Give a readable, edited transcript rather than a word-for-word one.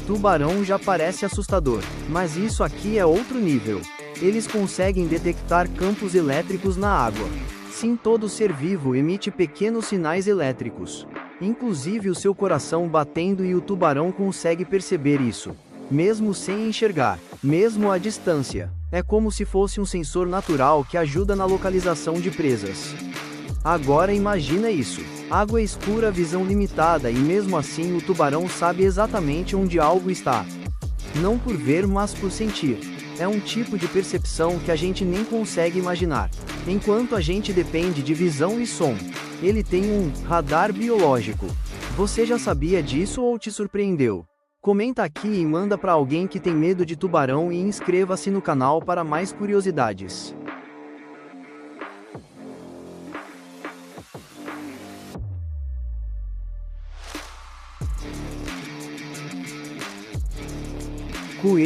Tubarão já parece assustador, mas isso aqui é outro nível. Eles conseguem detectar campos elétricos na água. Sim, todo ser vivo emite pequenos sinais elétricos. Inclusive o seu coração batendo, e o tubarão consegue perceber isso. Mesmo sem enxergar, mesmo à distância. É como se fosse um sensor natural que ajuda na localização de presas. Agora imagina isso. Água escura, visão limitada, e mesmo assim o tubarão sabe exatamente onde algo está. Não por ver, mas por sentir. É um tipo de percepção que a gente nem consegue imaginar. Enquanto a gente depende de visão e som, ele tem um radar biológico. Você já sabia disso ou te surpreendeu? Comenta aqui e manda para alguém que tem medo de tubarão, e inscreva-se no canal para mais curiosidades. Coelho